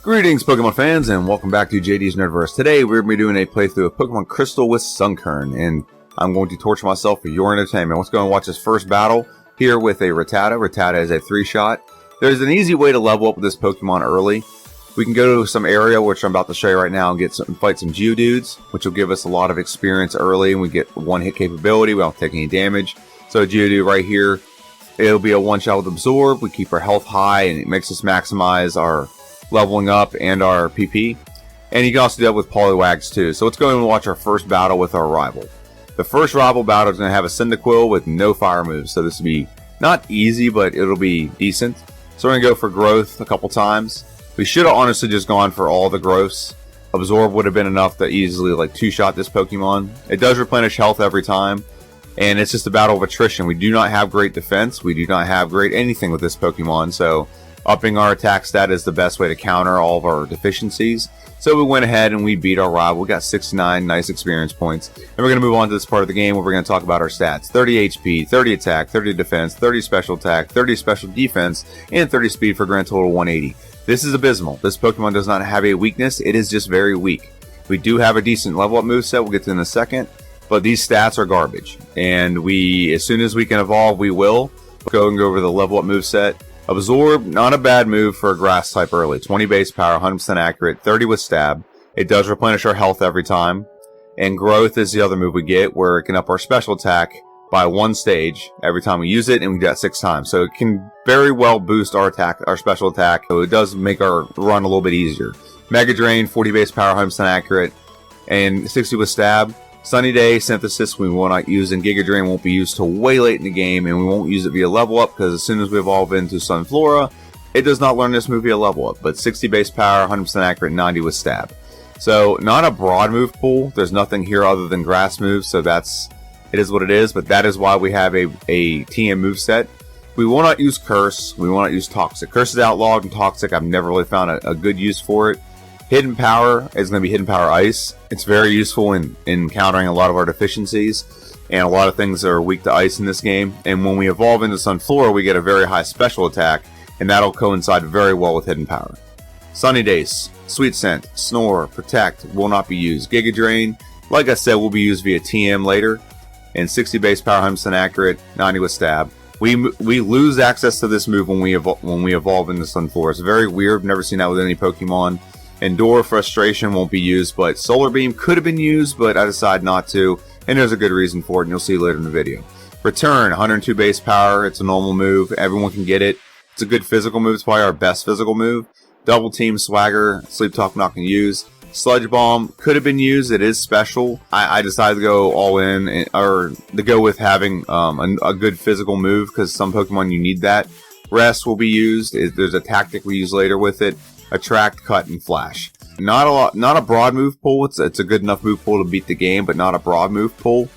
Greetings, Pokemon fans, and welcome back to JD's Nerdverse. Today, we're going to be doing a playthrough of Pokemon Crystal with Sunkern, and I'm going to torture myself for your entertainment. Let's go and watch this first battle here with a Rattata. Rattata is a 3-shot. There's an easy way to level up with this Pokemon early. We can go to some area, which I'm about to show you right now, and fight some Geodudes, which will give us a lot of experience early, and we get one-hit capability. We don't take any damage. So a Geodude right here, it'll be a one-shot with Absorb. We keep our health high, and it makes us maximize our leveling up and our PP. And you can also do that with Poliwags too. So let's go and watch our first battle with our rival. The first rival battle is going to have a Cyndaquil with no fire moves. So this will be not easy, but it'll be decent. So we're going to go for growth a couple times. We should have honestly just gone for all the growths. Absorb would have been enough to easily like two-shot this Pokemon. It does replenish health every time. And it's just a battle of attrition. We do not have great defense. We do not have great anything with this Pokemon. So upping our attack stat is the best way to counter all of our deficiencies. So we went ahead and we beat our rival. We got 69 nice experience points. And we're going to move on to this part of the game where we're going to talk about our stats. 30 HP, 30 attack, 30 defense, 30 special attack, 30 special defense, and 30 speed for a grand total of 180. This is abysmal. This Pokemon does not have a weakness. It is just very weak. We do have a decent level up moveset. We'll get to in a second. But these stats are garbage. And as soon as we can evolve, we will. Go over the level up moveset. Absorb, not a bad move for a grass type early. 20 base power, 100% accurate, 30 with stab. It does replenish our health every time. And growth is the other move we get, where it can up our special attack by 1 stage every time we use it, and we do that 6 times. So it can very well boost our attack, our special attack. So it does make our run a little bit easier. Mega Drain, 40 base power, 100% accurate, and 60 with stab. Sunny Day, Synthesis, we will not use, and Giga Drain won't be used till way late in the game, and we won't use it via level up, because as soon as we evolve into Sunflora, it does not learn this move via level up, but 60 base power, 100% accurate, 90 with stab. So, not a broad move pool. There's nothing here other than grass moves, so it is what it is, but that is why we have a TM moveset. We will not use Curse, we will not use Toxic. Curse is outlawed, and Toxic, I've never really found a good use for it. Hidden Power is going to be Hidden Power Ice. It's very useful in countering a lot of our deficiencies, and a lot of things that are weak to ice in this game. And when we evolve into Sunflora, we get a very high special attack, and that'll coincide very well with Hidden Power. Sunny Days, Sweet Scent, Snore, Protect will not be used. Giga Drain, like I said, will be used via TM later, and 60 base power, 100% accurate, 90 with stab. We lose access to this move when we evolve into Sunflora. It's very weird. Never seen that with any Pokemon. Endure, Frustration won't be used, but Solar Beam could have been used, but I decided not to, and there's a good reason for it, and you'll see later in the video. Return, 102 base power, it's a normal move, everyone can get it. It's a good physical move, it's probably our best physical move. Double Team, Swagger, Sleep Talk not going to use. Sludge Bomb could have been used, it is special. I decided to go all in, or to go with having a good physical move, because some Pokemon you need that. Rest will be used, there's a tactic we use later with it. Attract, Cut, and Flash. Not a broad move pool. It's a good enough move pool to beat the game, but not a broad move pool.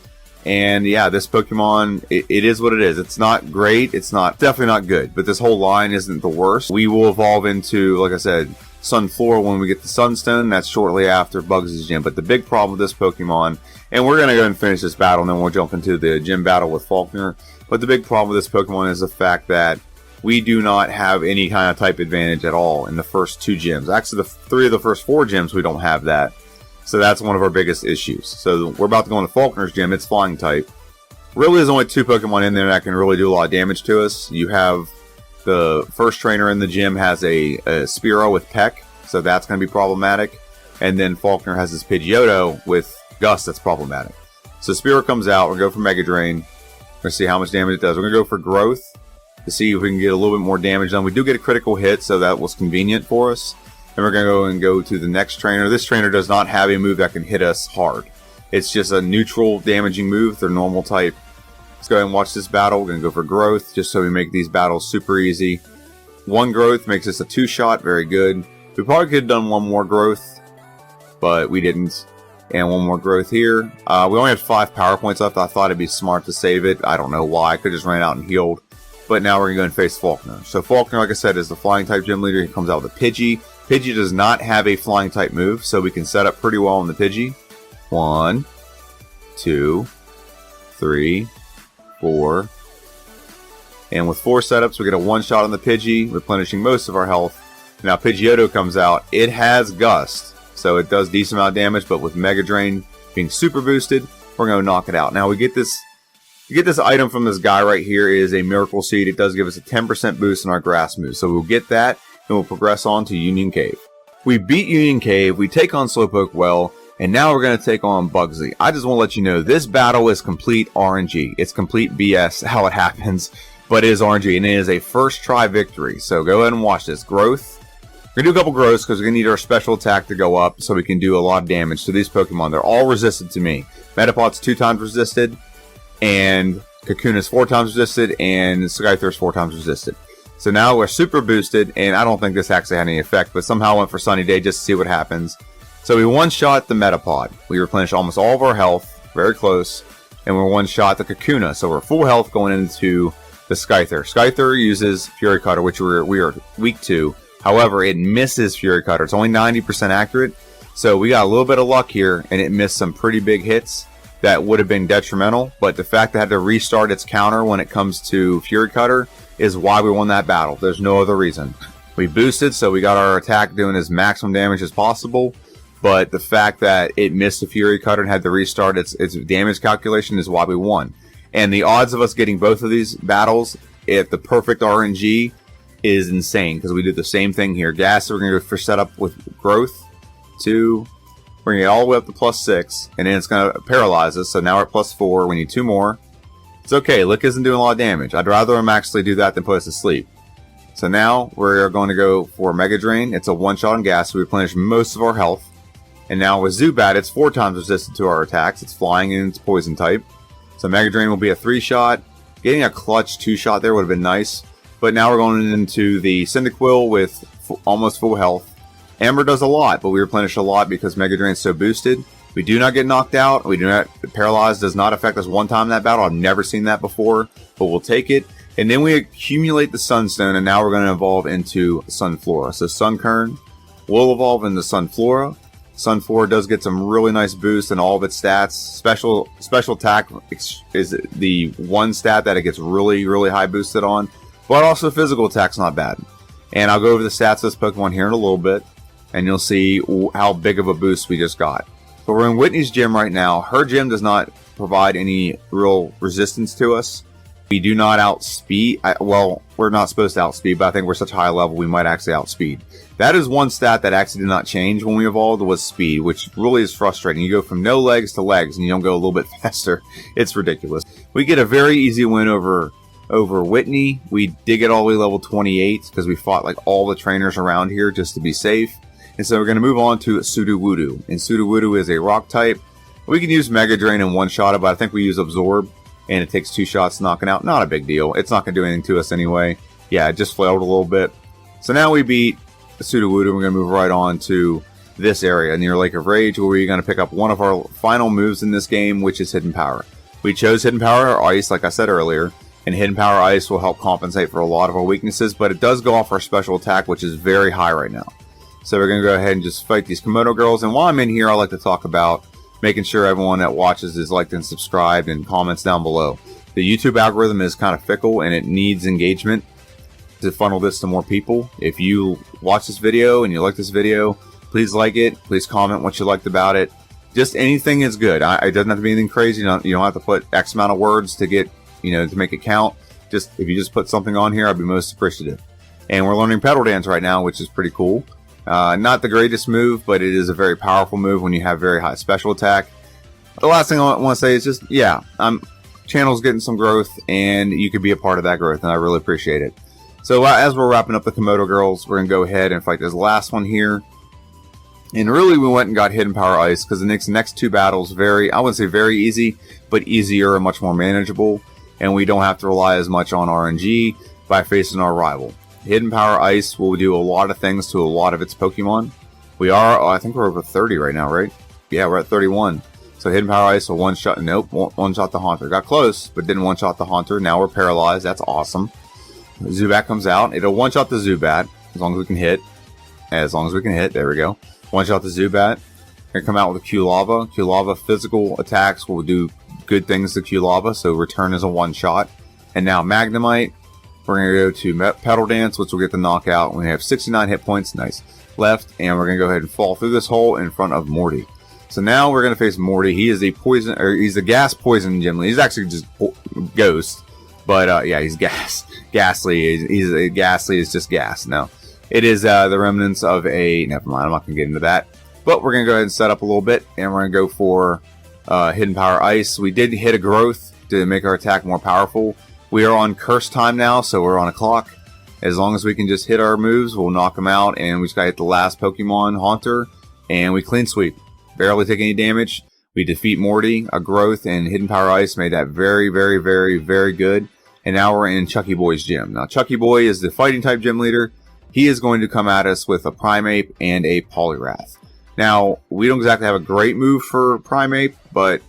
And yeah, this Pokemon, it is what it is. It's not great. It's definitely not good. But this whole line isn't the worst. We will evolve into, like I said, Sunflora when we get the Sunstone. That's shortly after Bugs' gym. But the big problem with this Pokemon, and we're gonna go and finish this battle, and then we'll jump into the gym battle with Faulkner. But the big problem with this Pokemon is the fact that we do not have any kind of type advantage at all in the first 2 gyms. Actually, the 3 of the first 4 gyms, we don't have that. So that's one of our biggest issues. So we're about to go into Faulkner's gym. It's flying type. Really, there's only 2 Pokemon in there that can really do a lot of damage to us. You have the first trainer in the gym has a Spearow with Peck, so that's going to be problematic. And then Faulkner has his Pidgeotto with Gust that's problematic. So Spearow comes out. We're going to go for Mega Drain. We're going to see how much damage it does. We're going to go for Growth to see if we can get a little bit more damage done. We do get a critical hit, so that was convenient for us. And we're going to go to the next trainer. This trainer does not have a move that can hit us hard. It's just a neutral damaging move. They're normal type. Let's go ahead and watch this battle. We're going to go for Growth, just so we make these battles super easy. 1 Growth makes us a 2-shot. Very good. We probably could have done 1 more Growth, but we didn't. And 1 more Growth here. We only had 5 power points left. I thought it'd be smart to save it. I don't know why. I could have just ran out and healed. But now we're going to go and face Faulkner. So Faulkner, like I said, is the flying type gym leader. He comes out with a Pidgey. Pidgey does not have a flying type move, so we can set up pretty well on the Pidgey. 1, 2, 3, 4. And with 4 setups, we get a 1-shot on the Pidgey, replenishing most of our health. Now Pidgeotto comes out. It has Gust, so it does decent amount of damage, but with Mega Drain being super boosted, we're going to knock it out. Now we get this item from this guy right here. It is a Miracle Seed. It does give us a 10% boost in our grass move. So we'll get that, and we'll progress on to Union Cave. We beat Union Cave, we take on Slowpoke Well, and now we're going to take on Bugsy. I just want to let you know, this battle is complete RNG. It's complete BS how it happens, but it is RNG, and it is a first try victory. So go ahead and watch this. Growth. We're going to do a couple growths because we're going to need our special attack to go up so we can do a lot of damage to these Pokemon. They're all resisted to me. Metapod's 2 times resisted, and Kakuna's 4 times resisted, and Skyther's 4 times resisted. So now we're super boosted, and I don't think this actually had any effect, but somehow I went for Sunny Day just to see what happens. So we one-shot the Metapod. We replenish almost all of our health, very close, and we're one-shot the Kakuna. So we're full health going into the Skyther. Skyther uses Fury Cutter, which we are weak to. However, it misses Fury Cutter. It's only 90% accurate, so we got a little bit of luck here, and it missed some pretty big hits that would have been detrimental. But the fact that it had to restart its counter when it comes to Fury Cutter is why we won that battle. There's no other reason. We boosted, so we got our attack doing as maximum damage as possible. But the fact that it missed the Fury Cutter and had to restart its damage calculation is why we won. And the odds of us getting both of these battles at the perfect RNG is insane, because we did the same thing here. Gas, we're going to go for setup with Growth. 2. We're going to get all the way up to +6. And then it's going to paralyze us. So now we're at +4. We need 2 more. It's okay. Lick isn't doing a lot of damage. I'd rather him actually do that than put us to sleep. So now we're going to go for Mega Drain. It's a one-shot on Gas. So we replenish most of our health. And now with Zubat, it's 4 times resistant to our attacks. It's flying and it's poison type. So Mega Drain will be a 3-shot. Getting a clutch 2-shot there would have been nice. But now we're going into the Cyndaquil with almost full health. Ember does a lot, but we replenish a lot because Mega Drain's so boosted. We do not get knocked out. We do not. Paralyzed does not affect us one time in that battle. I've never seen that before, but we'll take it. And then we accumulate the Sunstone, and now we're going to evolve into Sunflora. So Sunkern will evolve into Sunflora. Sunflora does get some really nice boosts in all of its stats. Special attack is the one stat that it gets really, really high boosted on. But also physical attack's not bad. And I'll go over the stats of this Pokemon here in a little bit, and you'll see how big of a boost we just got. But we're in Whitney's gym right now. Her gym does not provide any real resistance to us. We do not outspeed. Well, we're not supposed to outspeed, but I think we're such a high level we might actually outspeed. That is one stat that actually did not change when we evolved, was speed, which really is frustrating. You go from no legs to legs, and you don't go a little bit faster. It's ridiculous. We get a very easy win over Whitney. We did get all the way level 28 because we fought like all the trainers around here just to be safe. And so we're going to move on to Sudowoodo. And Sudowoodo is a rock type. We can use Mega Drain and one-shot it, but I think we use Absorb. And it takes 2 shots knocking out. Not a big deal. It's not going to do anything to us anyway. Yeah, it just flailed a little bit. So now we beat Sudowoodo. We're going to move right on to this area near Lake of Rage, where we're going to pick up one of our final moves in this game, which is Hidden Power. We chose Hidden Power or Ice, like I said earlier. And Hidden Power Ice will help compensate for a lot of our weaknesses, but it does go off our special attack, which is very high right now. So we're going to go ahead and just fight these Komodo girls. And while I'm in here, I like to talk about making sure everyone that watches is liked and subscribed and comments down below. The YouTube algorithm is kind of fickle, and it needs engagement to funnel this to more people. If you watch this video and you like this video, please like it. Please comment what you liked about it. Just anything is good. It doesn't have to be anything crazy. You don't have to put X amount of words to get, to make it count. Just if you just put something on here, I'd be most appreciative. And we're learning Petal Dance right now, which is pretty cool. Not the greatest move, but it is a very powerful move when you have very high special attack. The last thing I want to say is just, channel's getting some growth, and you could be a part of that growth, and I really appreciate it. So as we're wrapping up the Komodo girls, we're going to go ahead and fight this last one here. And really, we went and got Hidden Power Ice, because the next 2 battles I wouldn't say very easy, but easier and much more manageable. And we don't have to rely as much on RNG by facing our rival. Hidden Power Ice will do a lot of things to a lot of its Pokemon. I think we're over 30 right now, right? Yeah, we're at 31. So Hidden Power Ice will one-shot, nope, one-shot the Haunter. Got close, but didn't one-shot the Haunter. Now we're paralyzed. That's awesome. Zubat comes out. It'll one-shot the Zubat, as long as we can hit. There we go. One-shot the Zubat. Gonna come out with a Q-Lava. Q-Lava physical attacks will do good things to Q-Lava, so return is a one-shot. And now Magnemite. We're going to go to Petal Dance, which will get the knockout. We have 69 hit points, nice, left. And we're going to go ahead and fall through this hole in front of Morty. So now we're going to face Morty. He is a poison, or he's a gas poison gym leader. He's actually just ghost. But yeah, he's ghastly. He's a ghastly is just gas. No, it is the remnants of a. Never mind. I'm not gonna get into that. But we're gonna go ahead and set up a little bit, and we're gonna go for Hidden Power Ice. We did hit a growth to make our attack more powerful. We are on curse time now, so we're on a clock. As long as we can just hit our moves, we'll knock them out, and we just gotta hit the last Pokemon Haunter, and we clean sweep. Barely take any damage. We defeat Morty. A growth and Hidden Power Ice made that very, very, very, very good. And now we're in Chucky Boy's gym. Now, Chucky Boy is the fighting type gym leader. He is going to come at us with a Primeape and a Poliwrath. Now, we don't exactly have a great move for Primeape, but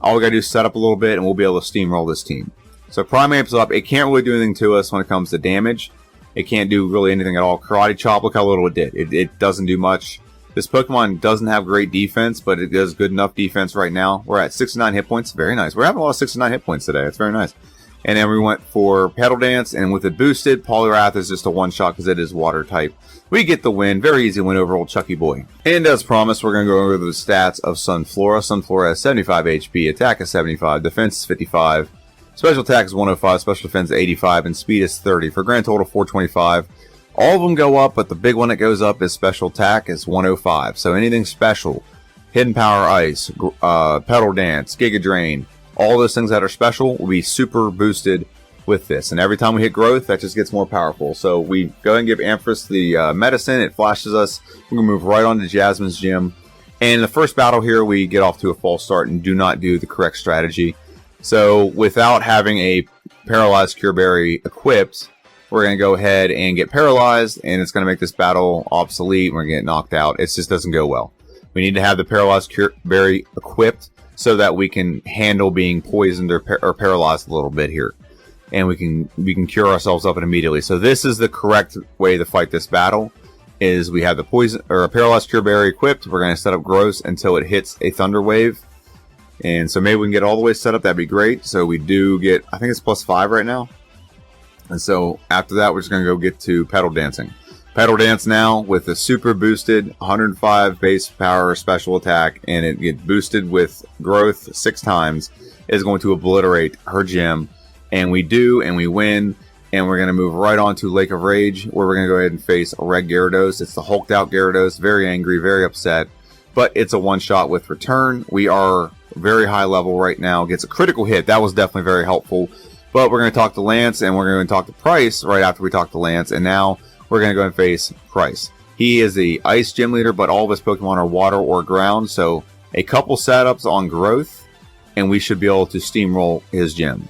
all we gotta do is set up a little bit and we'll be able to steamroll this team. So Primeape's up. It can't really do anything to us when it comes to damage. It can't do really anything at all. Karate Chop, look how little it did. It doesn't do much. This Pokemon doesn't have great defense, but it does good enough defense right now. We're at 69 hit points. Very nice. We're having a lot of 69 hit points today. It's very nice. And then we went for Petal Dance, and with it boosted, Poliwrath is just a one-shot because it is water type. We get the win. Very easy win over old Chucky Boy. And as promised, we're going to go over the stats of Sunflora. Sunflora has 75 HP, attack is 75, defense is 55, special attack is 105, special defense is 85, and speed is 30, for a grand total of 425. All of them go up, but the big one that goes up is special attack is 105. So anything special, Hidden Power Ice, Petal Dance, Giga Drain, all those things that are special will be super boosted with this. And every time we hit growth, that just gets more powerful. So we go ahead and give Ampharos the medicine. It flashes us. We're going to move right on to Jasmine's gym. And in the first battle here, we get off to a false start and do not do the correct strategy. So without having a Paralyzed Cure Berry equipped, we're going to go ahead and get paralyzed, and it's going to make this battle obsolete. We're going to get knocked out. It just doesn't go well. We need to have the Paralyzed Cure Berry equipped so that we can handle being poisoned or paralyzed a little bit here, and we can cure ourselves up immediately. So this is the correct way to fight this battle. Is we have the poison or a Paralyzed Cure Berry equipped. We're going to set up growth until it hits a Thunder Wave, and so maybe we can get all the way set up. That'd be great. So we do get, I think it's +5 right now, and so after that we're just going to go get to Petal Dancing. Petal Dance now with a super boosted 105 base power special attack, and it gets boosted with growth 6 times, is going to obliterate her gym. And we do, and we win, and we're going to move right on to Lake of Rage, where we're going to go ahead and face a red Gyarados. It's the hulked out Gyarados, very angry, very upset, but it's a one-shot with return. We are very high level right now, gets a critical hit. That was definitely very helpful. But we're going to talk to Lance, and we're going to talk to Price right after we talk to Lance, and now we're going to go and face Price. He is the Ice Gym Leader, but all of his Pokemon are Water or Ground, so a couple setups on growth, and we should be able to steamroll his gym.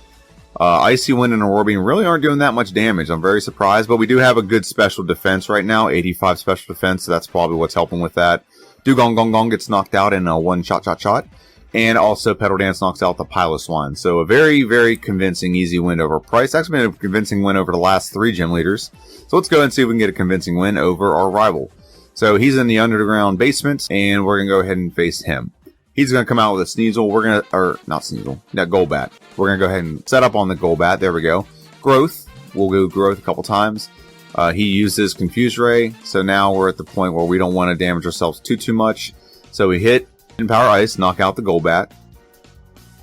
Icy Wind and Aurora really aren't doing that much damage. I'm very surprised, but we do have a good special defense right now, 85 special defense, so that's probably what's helping with that. Dugong Gong Gong gets knocked out in a one-shot. And also Petal Dance knocks out the Piloswine. So a very, very convincing easy win over Price. Actually been a convincing win over the last 3 gym leaders. So let's go ahead and see if we can get a convincing win over our rival. So he's in the underground basement, and we're going to go ahead and face him. He's going to come out with a Sneasel. We're going to, or not Sneasel, that Golbat. We're going to go ahead and set up on the Golbat. There we go. Growth. We'll go Growth a couple times. He uses Confuse Ray. So now we're at the point where we don't want to damage ourselves too much. So we hit Power Ice, knock out the Golbat.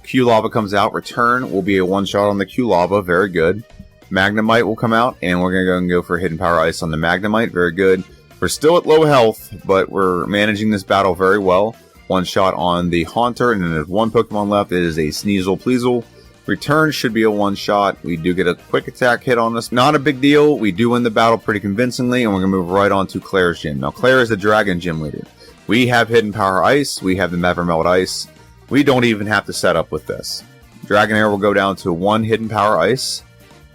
Q-Lava comes out. Return will be a one-shot on the Q-Lava. Very good. Magnemite will come out, and we're going to go for Hidden Power Ice on the Magnemite. Very good. We're still at low health, but we're managing this battle very well. One shot on the Haunter, and then there's one Pokemon left. It is a Sneasel Pleasel. Return should be a one-shot. We do get a quick attack hit on us. Not a big deal. We do win the battle pretty convincingly, and we're going to move right on to Claire's gym. Now, Claire is the Dragon Gym Leader. We have Hidden Power Ice. We have the Mevrimelt Ice. We don't even have to set up with this. Dragonair will go down to 1 Hidden Power Ice,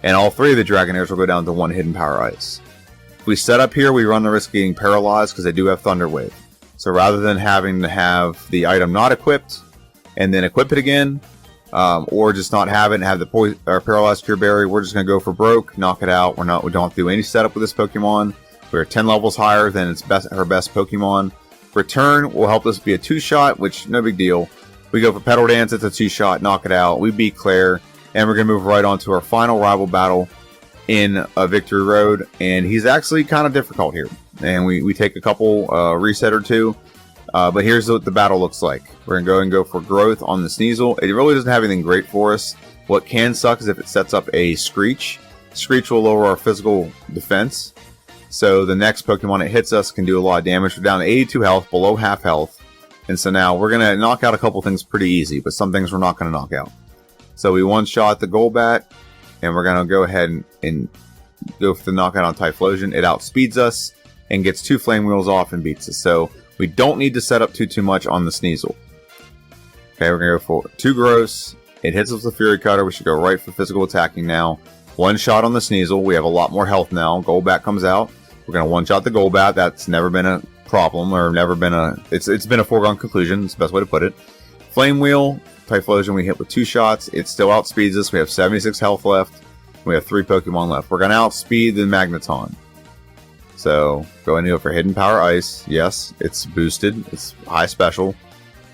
and all 3 of the Dragonairs will go down to 1 Hidden Power Ice. If we set up here, we run the risk of getting paralyzed because they do have Thunder Wave. So rather than having to have the item not equipped and then equip it again, or just not have it and have the Paralyzed Cure Berry, we're just going to go for broke, knock it out. We don't have to do any setup with this Pokemon. We're 10 levels higher than her best Pokemon. Return will help us be a 2-shot, which no big deal. We go for Petal Dance, it's a 2-shot, knock it out. We beat Claire, and we're going to move right on to our final rival battle. in a victory road, and he's actually kind of difficult here. And we take a couple reset or two, but here's what the battle looks like. We're gonna go and go for growth on the Sneasel. It really doesn't have anything great for us. What can suck is if it sets up a Screech. Screech will lower our physical defense, so the next Pokemon it hits us can do a lot of damage. We're down to 82 health, below half health, and so now we're gonna knock out a couple things pretty easy, but some things we're not gonna knock out. So we one-shot the Golbat, and we're gonna go ahead and go for the knockout on Typhlosion. It outspeeds us and gets 2 Flame Wheels off and beats us. So we don't need to set up too much on the Sneasel. Okay, we're gonna go for 2 Gross. It hits us with the Fury Cutter. We should go right for physical attacking now. One shot on the Sneasel. We have a lot more health now. Golbat comes out. We're gonna one shot the Golbat. That's never been a problem, or never been a. It's been a foregone conclusion. It's the best way to put it. Flame Wheel, Typhlosion. We hit with 2 shots. It still outspeeds us. We have 76 health left. We have 3 Pokemon left. We're gonna outspeed the Magneton. So go ahead and go for Hidden Power Ice. Yes, it's boosted. It's high special.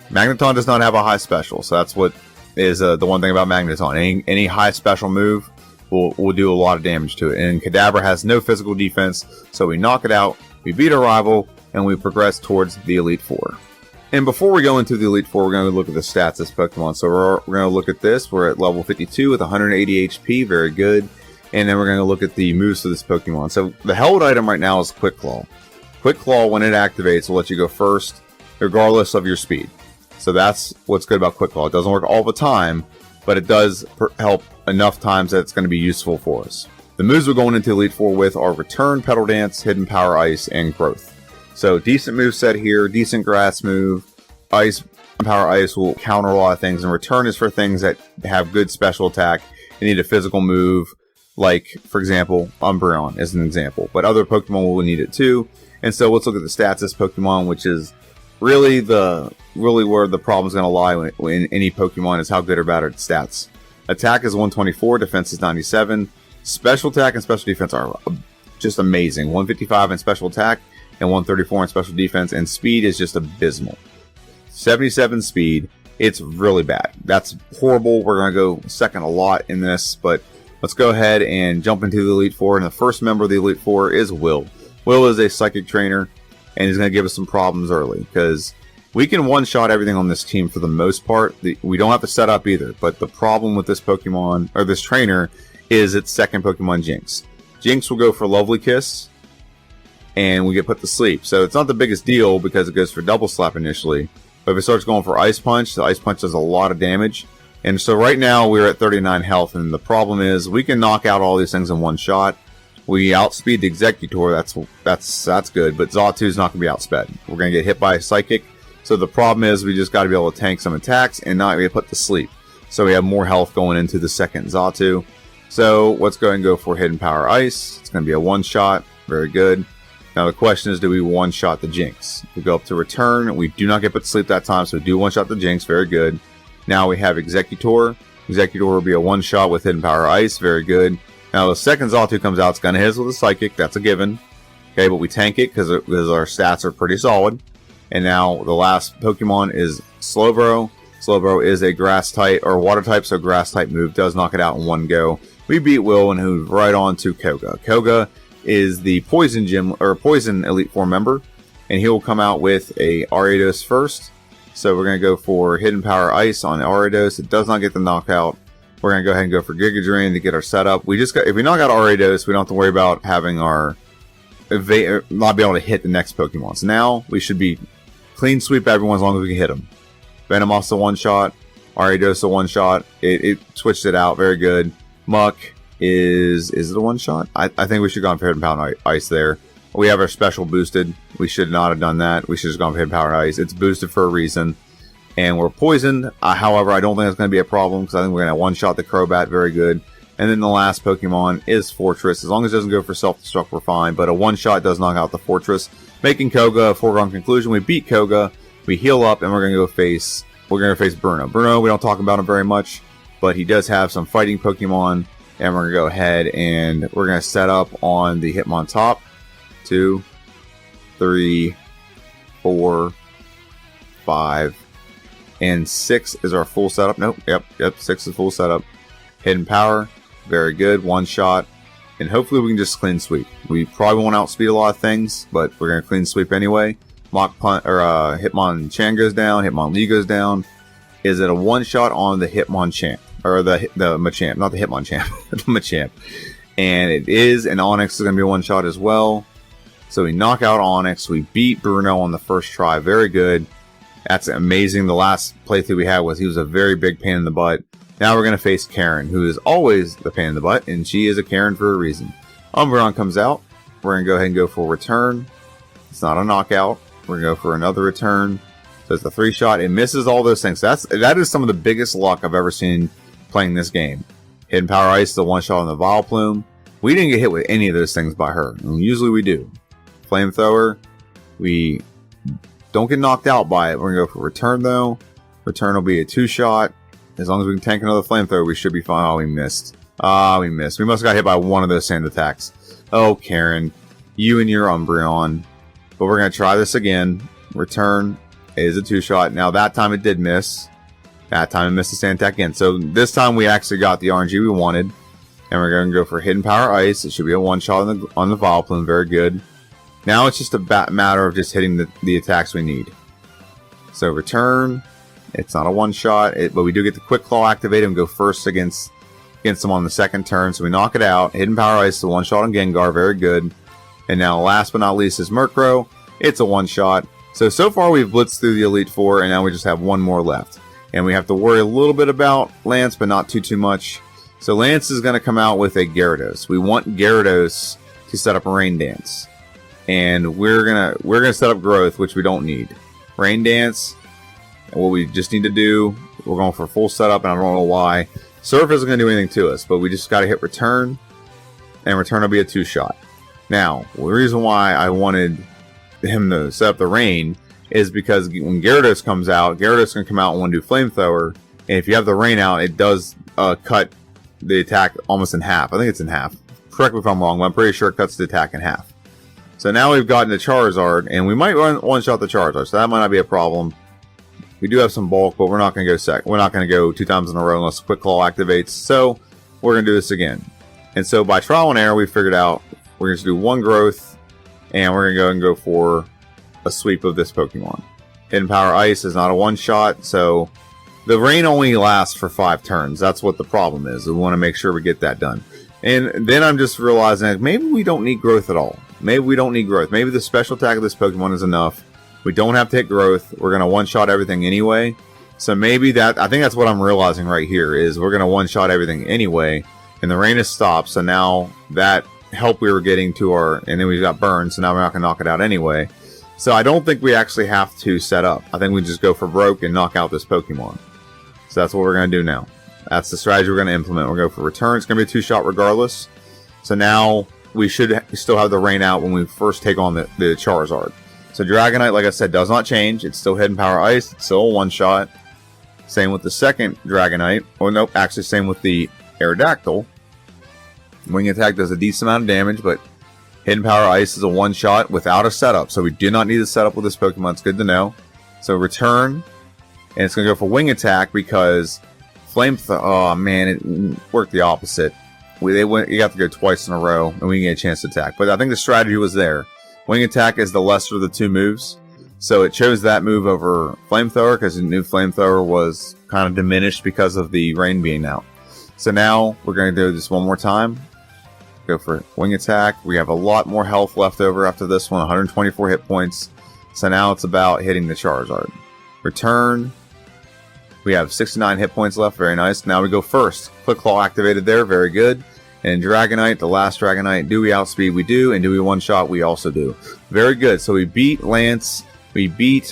Magneton does not have a high special, so that's what is the one thing about Magneton. Any high special move will do a lot of damage to it. And Kadabra has no physical defense, so we knock it out, we beat our rival, and we progress towards the Elite Four. And before we go into the Elite Four, we're going to look at the stats of this Pokemon. So we're going to look at this. We're at level 52 with 180 HP, very good. And then we're going to look at the moves of this Pokemon. So the held item right now is Quick Claw. Quick Claw, when it activates, will let you go first, regardless of your speed. So that's what's good about Quick Claw. It doesn't work all the time, but it does help enough times that it's going to be useful for us. The moves we're going into Elite Four with are Return, Petal Dance, Hidden Power Ice, and Growth. So decent move set here, decent grass move. Ice, Power Ice will counter a lot of things, and Return is for things that have good special attack and need a physical move, like, for example, Umbreon is an example. But other Pokemon will need it too. And so let's look at the stats of this Pokemon, which is really where the problem is going to lie when any Pokemon is how good or bad are its stats. Attack is 124, defense is 97. Special attack and special defense are just amazing. 155 in special attack and 134 in special defense, and speed is just abysmal. 77 speed, it's really bad. That's horrible. We're going to go second a lot in this, but let's go ahead and jump into the Elite Four. And the first member of the Elite Four is Will. Will is a psychic trainer, and he's going to give us some problems early, because we can one-shot everything on this team for the most part. We don't have to set up either, but the problem with this Pokemon, or this trainer, is its second Pokemon, Jinx. Jinx will go for Lovely Kiss, and we get put to sleep. So it's not the biggest deal because it goes for Double Slap initially, but if it starts going for Ice Punch, the Ice Punch does a lot of damage. And so right now we're at 39 health, and the problem is we can knock out all these things in one shot. We outspeed the Executor, that's good, but Xatu is not going to be outsped. We're going to get hit by a Psychic. So the problem is we just got to be able to tank some attacks and not get put to sleep. So we have more health going into the second Xatu. So let's go and go for Hidden Power Ice. It's going to be a one-shot. Very good. Now the question is, do we one-shot the Jinx? We go up to Return. We do not get put to sleep that time, so we do one-shot the Jinx. Very good. Now we have Executor. Executor will be a one-shot with Hidden Power Ice. Very good. Now the second Xatu comes out. It's going to hit us with a Psychic. That's a given. Okay, but we tank it because our stats are pretty solid. And now the last Pokemon is Slowbro. Slowbro is a grass type or water type, so grass type move does knock it out in one go. We beat Will and move right on to Koga. Koga is the Poison Gym or Poison Elite Four member, and he will come out with a Ariados first. So we're going to go for Hidden Power Ice on Ariados. It does not get the knockout. We're going to go ahead and go for Giga Drain to get our setup. If we knock out Ariados, we don't have to worry about having our not be able to hit the next Pokemon. So now we should be clean sweep everyone as long as we can hit them. Venomoth's a one-shot. Ariados a one-shot. It switched it out. Very good. Muck is it a one-shot? I think we should have gone for Hidden Power Ice there. We have our special boosted. We should not have done that. We should have gone for Hidden Power Ice. It's boosted for a reason. And we're poisoned. However, I don't think that's going to be a problem because I think we're going to one-shot the Crobat. Very good. And then the last Pokemon is Fortress. As long as it doesn't go for self-destruct, we're fine. But a one-shot does knock out the Fortress, making Koga a foregone conclusion. We beat Koga. We heal up, and we're going to go face Bruno. Bruno, we don't talk about him very much, but he does have some fighting Pokemon. And we're going to go ahead and we're going to set up on the Hitmontop. 2, 3, 4, 5, and 6 is our full setup. Nope, yep, 6 is full setup. Hidden Power, very good, one shot. and hopefully we can just clean sweep. We probably won't outspeed a lot of things, but we're going to clean sweep anyway. Hitmonchan goes down, Hitmonlee goes down. Is it a one-shot on the Hitmonchan? Or the Machamp, not the Hitmonchan, the Machamp. And it is, and Onix is going to be a one-shot as well. So we knock out Onix. We beat Bruno on the first try. Very good. That's amazing. The last playthrough we had he was a very big pain in the butt. Now we're going to face Karen, who is always the pain in the butt, and she is a Karen for a reason. Umbreon comes out. We're going to go ahead and go for a return. It's not a knockout. We're going to go for another return. So it's a 3-shot. It misses all those things. That is some of the biggest luck I've ever seen playing this game. Hidden Power Ice, the 1-shot on the Vileplume. We didn't get hit with any of those things by her. And usually we do. Flamethrower. We don't get knocked out by it. We're going to go for return, though. Return will be a 2-shot. As long as we can tank another Flamethrower, we should be fine. Oh, we missed. We missed. We must have got hit by one of those sand attacks. Oh, Karen. You and your Umbreon. But we're going to try this again. Return is a 2-shot. Now, that time it did miss. That time it missed the sand attack again. So, this time we actually got the RNG we wanted. And we're going to go for Hidden Power Ice. It should be a 1-shot on the Vileplume. Very good. Now it's just a matter of just hitting the attacks we need. So, return. It's not a 1-shot. But we do get the Quick Claw activated and go first against them on the second turn. So, we knock it out. Hidden Power Ice, the 1-shot on Gengar. Very good. And now, last but not least, is Murkrow. It's a 1-shot. So far we've blitzed through the Elite Four, and now we just have one more left. And we have to worry a little bit about Lance, but not too much. So Lance is going to come out with a Gyarados. We want Gyarados to set up a Rain Dance. And we're gonna set up Growth, which we don't need. Rain Dance, what we just need to do, we're going for full setup, and I don't know why. Surf isn't going to do anything to us, but we just got to hit Return, and Return will be a 2-shot. Now, the reason why I wanted him to set up the rain is because when Gyarados comes out, Gyarados can come out and want to do Flamethrower, and if you have the rain out, it does cut the attack almost in half. I think it's in half. Correct me if I'm wrong, but I'm pretty sure it cuts the attack in half. So now we've gotten the Charizard, and we might one-shot the Charizard, so that might not be a problem. We do have some bulk, but we're not going to go We're not going to go 2 times in a row unless Quick Claw activates, so we're going to do this again. And so by trial and error, we figured out we're going to do 1 Growth, and we're going to go for a sweep of this Pokemon. Hidden Power Ice is not a 1-shot, so the rain only lasts for 5 turns. That's what the problem is. We want to make sure we get that done. And then I'm just realizing that maybe we don't need Growth at all. Maybe we don't need Growth. Maybe the special attack of this Pokemon is enough. We don't have to hit Growth. We're going to 1-shot everything anyway. So maybe I think that's what I'm realizing right here, is we're going to 1-shot everything anyway. And the rain has stopped, so now that help we were getting to and then we got burned, so now we're not going to knock it out anyway. So I don't think we actually have to set up. I think we just go for broke and knock out this Pokemon. So that's what we're going to do now. That's the strategy we're going to implement. We'll go for return. It's going to be a 2-shot regardless. So now we should still have the rain out when we first take on the Charizard. So Dragonite, like I said, does not change. It's still Hidden Power Ice. It's still a 1-shot. Same with the second Dragonite. Oh, nope. Actually, same with the Aerodactyl. Wing Attack does a decent amount of damage, but Hidden Power Ice is a 1-shot without a setup. So we do not need a setup with this Pokemon. It's good to know. So return. And it's going to go for Wing Attack because oh man, it worked the opposite. You have to go twice in a row and we can get a chance to attack. But I think the strategy was there. Wing Attack is the lesser of the 2 moves. So it chose that move over Flamethrower because the new Flamethrower was kind of diminished because of the rain being out. So now we're going to do this one more time. Go for Wing Attack. We have a lot more health left over after this one, 124 hit points. So now it's about hitting the Charizard. Return. We have 69 hit points left. Very nice. Now we go first. Quick Claw activated there. Very good. And Dragonite, the last Dragonite, do we outspeed? We do. And do we 1-shot? We also do. Very good. So we beat Lance.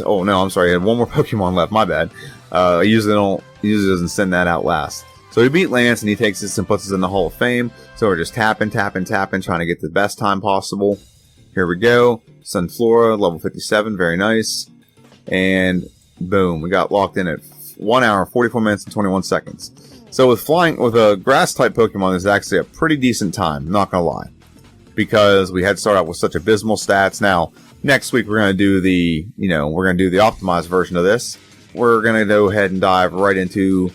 Oh no, I'm sorry. I had one more Pokemon left. My bad. I usually doesn't send that out last. So we beat Lance, and he takes this and puts us in the Hall of Fame. So we're just tapping, trying to get the best time possible. Here we go. Sunflora, level 57. Very nice. And boom, we got locked in at 1 hour, 44 minutes, and 21 seconds. So with a Grass-type Pokemon, this is actually a pretty decent time, not gonna lie. Because we had to start out with such abysmal stats. Now, next week we're gonna do the optimized version of this. We're gonna go ahead and dive right into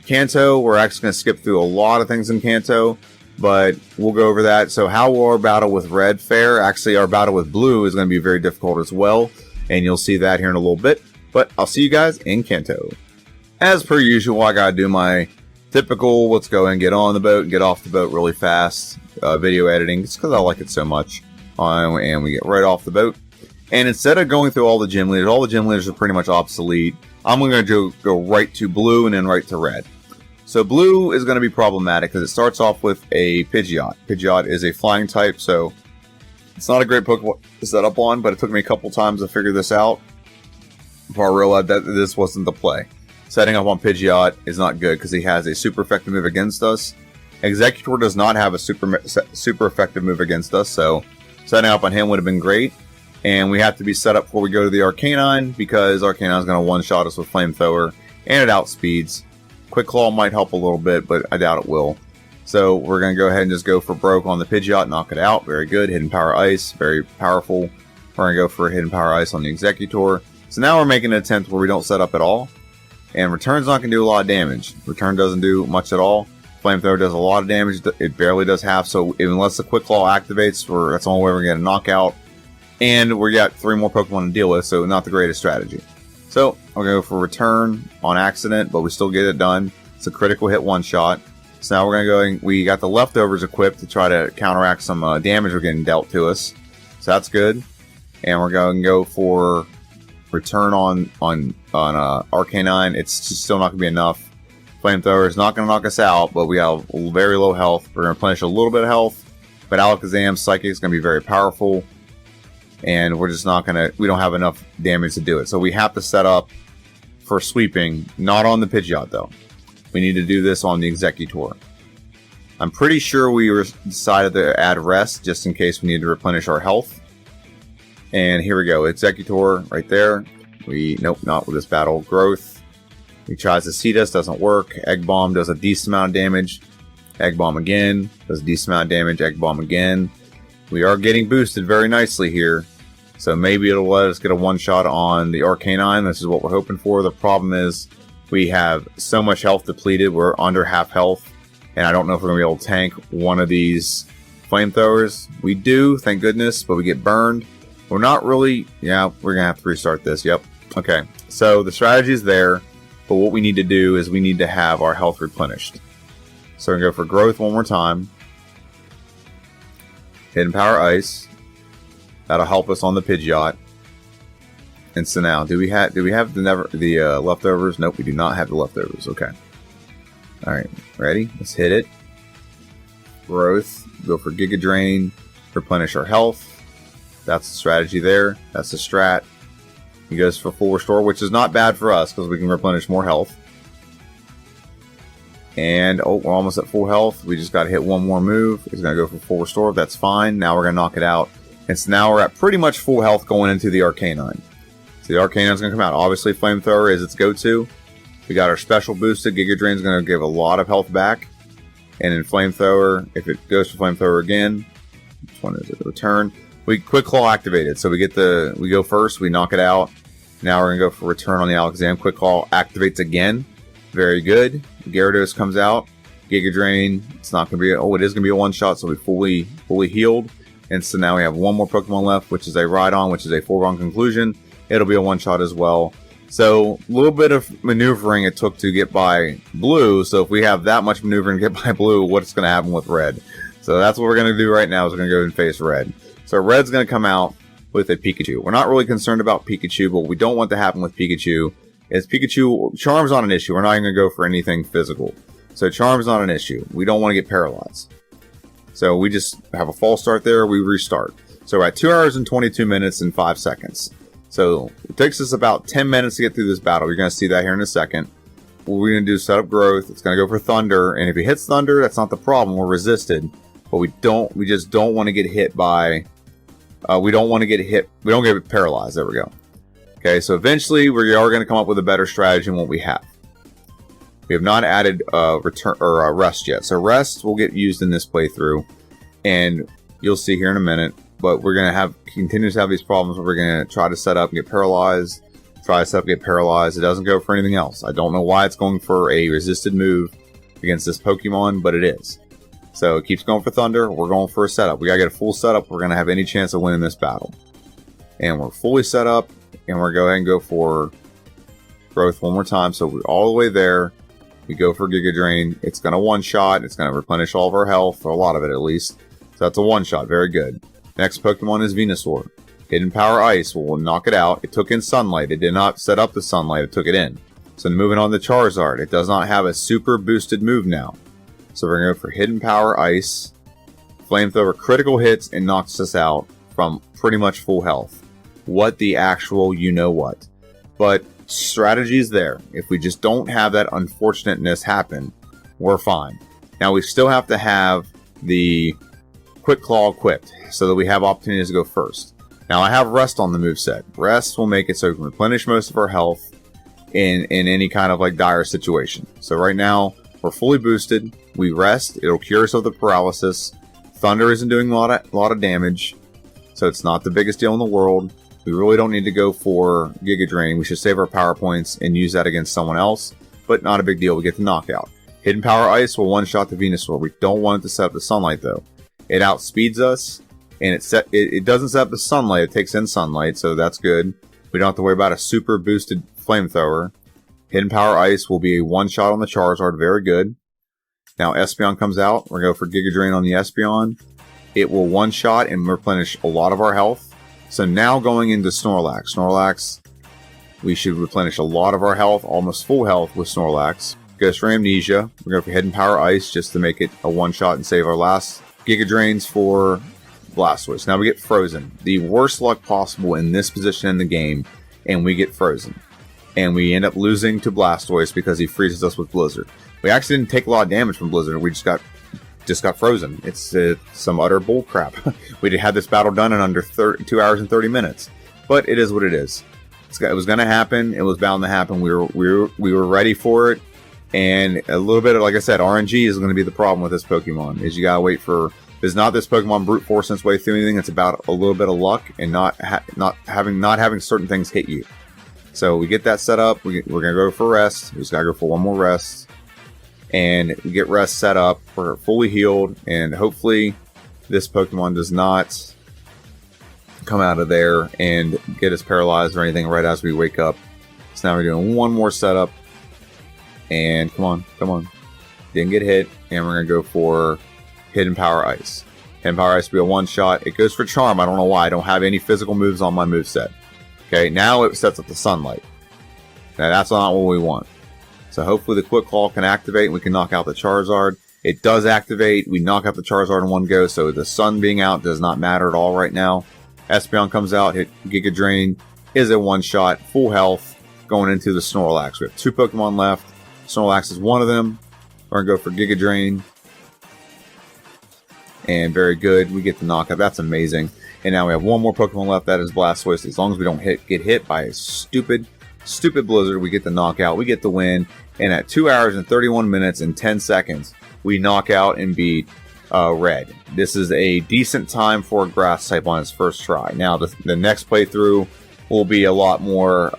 Kanto. We're actually going to skip through a lot of things in Kanto. but we'll go over that. So how will our battle with red fare? Actually, our battle with blue is going to be very difficult as well, and you'll see that here in a little bit. But I'll see you guys in Kanto. As per usual, I gotta do my typical let's go and get on the boat and get off the boat really fast video editing. It's because I like it so much. And we get right off the boat. And instead of going through all the gym leaders are pretty much obsolete. I'm going to go right to blue and then right to red. So blue is going to be problematic because it starts off with a Pidgeot. Pidgeot is a flying type, so it's not a great Pokemon to set up on, but it took me a couple times to figure this out before I realized that this wasn't the play. Setting up on Pidgeot is not good because he has a super effective move against us. Executor does not have a super effective move against us, so setting up on him would have been great. And we have to be set up before we go to the Arcanine because Arcanine is going to one-shot us with Flamethrower, and it outspeeds. Quick Claw might help a little bit, but I doubt it will. So we're going to go ahead and just go for broke on the Pidgeot, knock it out. Very good. Hidden Power Ice, very powerful. We're going to go for Hidden Power Ice on the Executor. So now we're making an attempt where we don't set up at all. And Return's not going to do a lot of damage. Return doesn't do much at all. Flamethrower does a lot of damage. It barely does half. So unless the Quick Claw activates, that's the only way we're going to knockout. And we got 3 more Pokemon to deal with, so not the greatest strategy. So we're going to go for Return on accident, but we still get it done. It's a critical hit one-shot. So now we're going to go, we got the leftovers equipped to try to counteract some damage we're getting dealt to us. So that's good. And we're going to go for Return on Arcanine. It's just still not going to be enough. Flamethrower is not going to knock us out, but we have very low health. We're going to replenish a little bit of health, but Alakazam's Psychic is going to be very powerful, and we're just not going to, we don't have enough damage to do it. So we have to set up for sweeping, not on the Pidgeot though. We need to do this on the Executor. I'm pretty sure we decided to add Rest just in case we need to replenish our health. And here we go, Executor right there. Nope, not with this battle. Growth. He tries to Seed us, doesn't work. Egg Bomb does a decent amount of damage. Egg Bomb again, does a decent amount of damage. Egg Bomb again. We are getting boosted very nicely here. So maybe it'll let us get a one-shot on the Arcanine. This is what we're hoping for. The problem is we have so much health depleted. We're under half health. And I don't know if we're going to be able to tank one of these Flamethrowers. We do, thank goodness, but we get burned. We're not really... Yeah, we're going to have to restart this. Yep. Okay. So the strategy is there. But what we need to do is we need to have our health replenished. So we're going to go for Growth one more time. Hidden Power Ice. That'll help us on the Pidgeot. And so now, do we have the leftovers? Nope, we do not have the leftovers. Okay. Alright, ready? Let's hit it. Growth. Go for Giga Drain. Replenish our health. That's the strategy there. That's the strat. He goes for full restore, which is not bad for us because we can replenish more health. And, oh, we're almost at full health. We just got to hit one more move. He's going to go for full restore. That's fine. Now we're going to knock it out. And so now we're at pretty much full health going into the Arcanine. So the Arcanine's going to come out. Obviously, Flamethrower is its go-to. We got our special boosted. Giga Drain's going to give a lot of health back. And in Flamethrower, if it goes for Flamethrower again, which one is it? Return. We Quick Claw activated. So we go first. We knock it out. Now we're going to go for Return on the Alakazam. Quick Claw activates again. Very good. Gyarados comes out. Giga Drain. It's not going to be... Oh, it is going to be a one-shot, so we fully healed. And so now we have one more Pokemon left, which is a Rhydon, which is a foregone conclusion. It'll be a one-shot as well. So a little bit of maneuvering it took to get by blue. So if we have that much maneuvering to get by blue, what's going to happen with red? So that's what we're going to do right now is we're going to go and face red. So red's going to come out with a Pikachu. We're not really concerned about Pikachu, but what we don't want to happen with Pikachu is Charm's not an issue. We're not even going to go for anything physical. So Charm's not an issue. We don't want to get paralyzed. So we just have a false start there. We restart. So we're at 2 hours and 22 minutes and 5 seconds. So it takes us about 10 minutes to get through this battle. You're going to see that here in a second. What we're going to do is set up Growth. It's going to go for Thunder. And if it hits Thunder, that's not the problem. We're resisted. But we just don't want to get hit by... we don't want to get hit. We don't get paralyzed. There we go. Okay, so eventually we are going to come up with a better strategy than what we have. We have not added Rest yet. So Rest will get used in this playthrough. And you'll see here in a minute. But we're going to continue to have these problems where we're going to try to set up and get paralyzed. Try to set up and get paralyzed. It doesn't go for anything else. I don't know why it's going for a resisted move against this Pokemon, but it is. So it keeps going for Thunder. We're going for a setup. We gotta get a full setup if we're gonna have any chance of winning this battle. And we're fully set up, and we're going to go ahead and go for growth one more time. So we're all the way there. We go for Giga Drain. It's going to one-shot. It's going to replenish all of our health, or a lot of it at least. So that's a one-shot. Very good. Next Pokemon is Venusaur. Hidden Power Ice will knock it out. It took in Sunlight. It did not set up the Sunlight. It took it in. So moving on to Charizard. It does not have a super boosted move now. So we're going to go for Hidden Power Ice. Flamethrower critical hits and knocks us out from pretty much full health. What the actual you-know-what. But strategy's there. If we just don't have that unfortunateness happen, we're fine. Now we still have to have the Quick Claw equipped so that we have opportunities to go first. Now I have Rest on the moveset. Rest will make it so we can replenish most of our health in any kind of like dire situation. So right now we're fully boosted. We rest. It'll cure us of the paralysis. Thunder isn't doing a lot of damage, so it's not the biggest deal in the world. We really don't need to go for Giga Drain. We should save our power points and use that against someone else, but not a big deal. We get the knockout. Hidden Power Ice will one-shot the Venusaur. We don't want it to set up the Sunlight though. It outspeeds us, and it doesn't set up the Sunlight. It takes in Sunlight, so that's good. We don't have to worry about a super boosted Flamethrower. Hidden Power Ice will be a one-shot on the Charizard. Very good. Now Espeon comes out. We're going to go for Giga Drain on the Espeon. It will one-shot and replenish a lot of our health. So now going into Snorlax. Snorlax, we should replenish a lot of our health, almost full health with Snorlax. Goes for Amnesia. We're going for Hidden Power Ice just to make it a one-shot and save our last Giga Drains for Blastoise. Now we get Frozen. The worst luck possible in this position in the game, and we get Frozen. And we end up losing to Blastoise because he freezes us with Blizzard. We actually didn't take a lot of damage from Blizzard. We just got frozen. It's some utter bull crap. We had this battle done in under 2 hours and 30 minutes. But it is what it is. It was going to happen. It was bound to happen. We were ready for it. And a little bit of, like I said, RNG is going to be the problem with this Pokemon. Is you got to wait for... It's not this Pokemon brute force its way through anything. It's about a little bit of luck and not having certain things hit you. So we get that set up. We're going to go for rest. We just got to go for one more rest. And we get rest set up. We're fully healed, and hopefully this Pokemon does not come out of there and get us paralyzed or anything right as we wake up. So now we're doing one more setup, and come on, didn't get hit, and we're gonna go for Hidden Power Ice. Hidden Power Ice will be a one-shot. It goes for Charm. I don't know why. I don't have any physical moves on my moveset. Okay, now it sets up the Sunlight. Now that's not what we want. So hopefully the Quick Claw can activate and we can knock out the Charizard. It does activate. We knock out the Charizard in one go, so the sun being out does not matter at all right now. Espeon comes out, hit Giga Drain, is a one-shot, full health, going into the Snorlax. We have 2 Pokemon left. Snorlax is one of them. We're going to go for Giga Drain. And very good. We get the knockout. That's amazing. And now we have one more Pokemon left. That is Blastoise. As long as we don't get hit by a stupid Blizzard, we get the knockout. We get the win. And at 2 hours and 31 minutes and 10 seconds, we knock out and beat Red. This is a decent time for a Grass type on its first try. Now the next playthrough will be a lot more.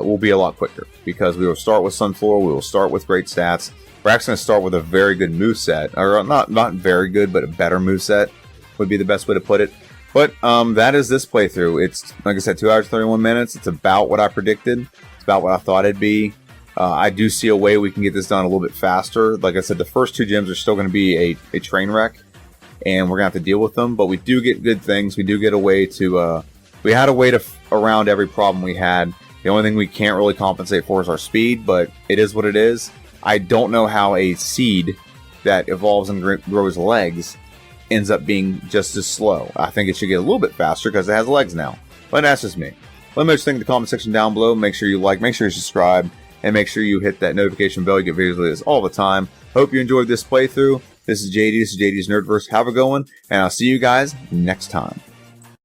Will be a lot quicker because we will start with Sunflora. We will start with great stats. We're actually going to start with a very good moveset, or not very good, but a better moveset would be the best way to put it. But that is this playthrough. It's, like I said, 2 hours, 31 minutes. It's about what I predicted. It's about what I thought it'd be. I do see a way we can get this done a little bit faster. Like I said, the first 2 gyms are still going to be a train wreck, and we're going to have to deal with them. But we do get good things. We do get a way to... we had a way to around every problem we had. The only thing we can't really compensate for is our speed, but it is what it is. I don't know how a seed that evolves and grows legs ends up being just as slow. I think it should get a little bit faster because it has legs now. But that's just me. Let me know what you think in the comment section down below. Make sure you like, make sure you subscribe, and make sure you hit that notification bell. You get videos like this all the time. Hope you enjoyed this playthrough. This is JD. This is JD's Nerdverse. Have a good one, and I'll see you guys next time.